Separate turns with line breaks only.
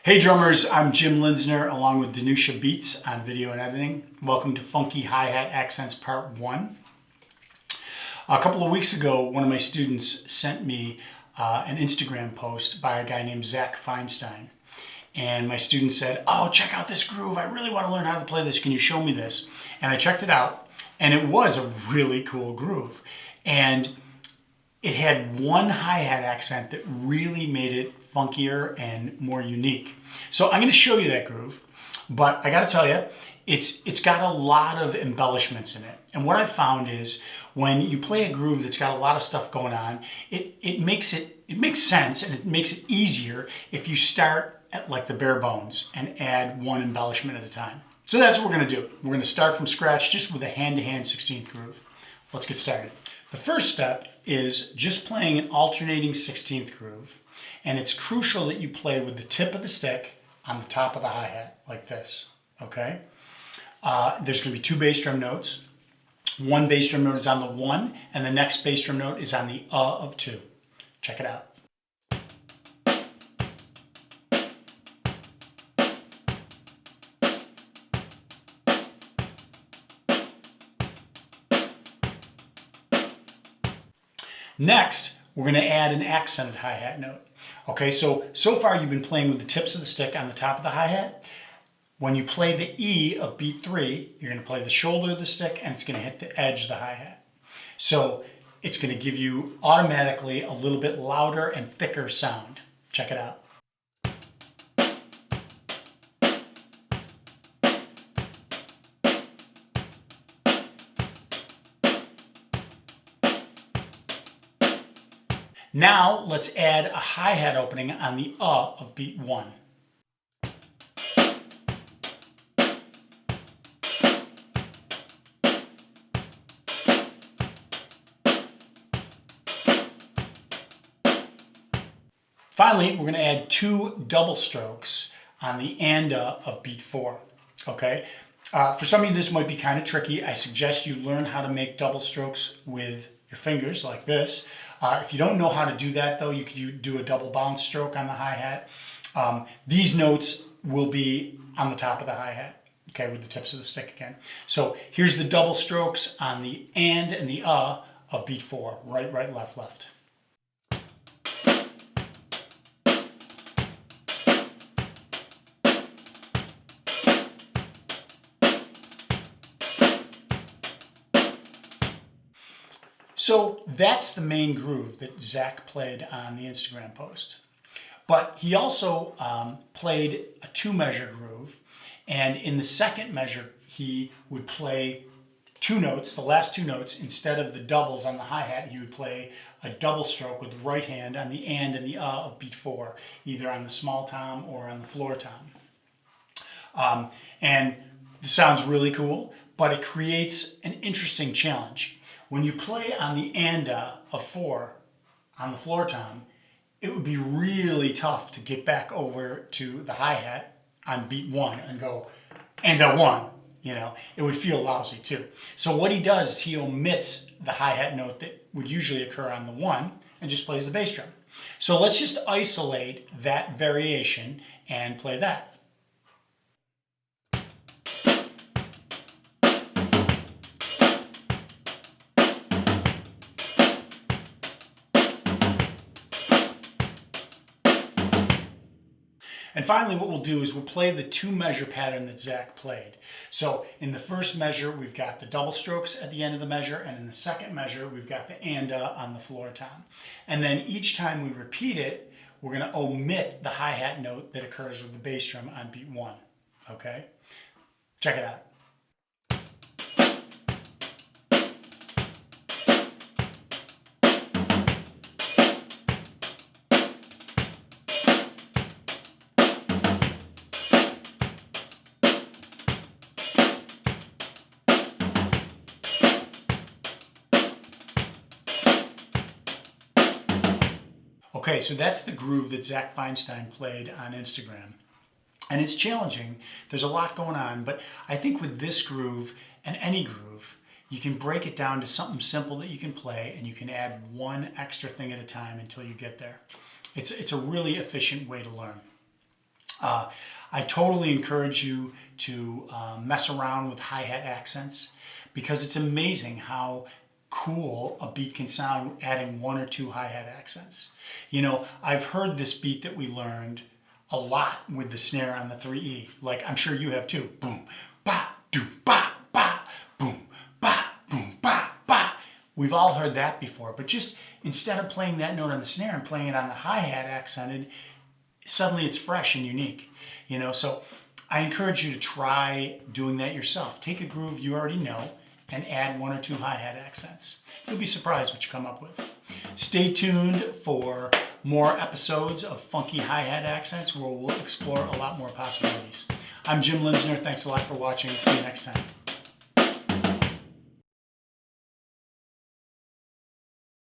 Hey drummers, I'm Jim Linsner along with Danusha Beats on video and editing. Welcome to Funky Hi-Hat Accents Part 1. A couple of weeks ago, one of my students sent me an Instagram post by a guy named Zach Feinstein. And my student said, "Oh, check out this groove. I really want to learn how to play this. Can you show me this?" And I checked it out, and it was a really cool groove. And it had one hi-hat accent that really made it funkier and more unique. So I'm going to show you that groove, but I got to tell you, it's got a lot of embellishments in it. And what I've found is when you play a groove that's got a lot of stuff going on, it makes sense, and it makes it easier if you start at like the bare bones and add one embellishment at a time. So that's what we're going to do. We're going to start from scratch just with a hand-to-hand 16th groove. Let's get started. The first step is just playing an alternating 16th groove, and it's crucial that you play with the tip of the stick on the top of the hi-hat, like this, okay? There's going to be two bass drum notes. One bass drum note is on the 1, and the next bass drum note is on the of 2. Check it out. Next, we're going to add an accented hi-hat note. Okay, so far you've been playing with the tips of the stick on the top of the hi-hat. When you play the E of beat 3, you're going to play the shoulder of the stick and it's going to hit the edge of the hi-hat. So it's going to give you automatically a little bit louder and thicker sound. Check it out. Now let's add a hi-hat opening on the of beat 1. Finally, we're going to add 2 double strokes on the of beat 4. Okay? For some of you this might be kind of tricky. I suggest you learn how to make double strokes with your fingers like this. If you don't know how to do that though, you could do a double bounce stroke on the hi-hat. These notes will be on the top of the hi-hat, okay, with the tips of the stick again. So here's the double strokes on the and the of beat 4. Right, right, left, left. So that's the main groove that Zach played on the Instagram post. But he also played a 2-measure groove, and in the second measure he would play 2 notes, the last 2 notes. Instead of the doubles on the hi-hat, he would play a double stroke with the right hand on the and the of beat 4, either on the small tom or on the floor tom. And this sounds really cool, but it creates an interesting challenge. When you play on the and of 4 on the floor tom, it would be really tough to get back over to the hi-hat on beat 1 and go and a 1. You know, it would feel lousy too. So what he does is he omits the hi-hat note that would usually occur on the 1 and just plays the bass drum. So let's just isolate that variation and play that. And finally, what we'll do is we'll play the 2-measure pattern that Zach played. So in the first measure, we've got the double strokes at the end of the measure, and in the second measure, we've got the and on the floor tom. And then each time we repeat it, we're going to omit the hi-hat note that occurs with the bass drum on beat 1. Okay? Check it out. Okay, so that's the groove that Zach Feinstein played on Instagram. And it's challenging. There's a lot going on, but I think with this groove and any groove, you can break it down to something simple that you can play, and you can add one extra thing at a time until you get there. It's a really efficient way to learn. I totally encourage you to mess around with hi-hat accents, because it's amazing how cool a beat can sound adding 1 or 2 hi-hat accents. You know, I've heard this beat that we learned a lot with the snare on the 3E. Like, I'm sure you have too. Boom, ba, do, ba, ba, boom, ba, boom, ba, ba. We've all heard that before, but just instead of playing that note on the snare and playing it on the hi-hat accented, suddenly it's fresh and unique. You know, so I encourage you to try doing that yourself. Take a groove you already know and add 1 or 2 hi-hat accents. You'll be surprised what you come up with. Stay tuned for more episodes of Funky Hi-Hat Accents, where we'll explore a lot more possibilities. I'm Jim Linsner. Thanks a lot for watching. See you next time.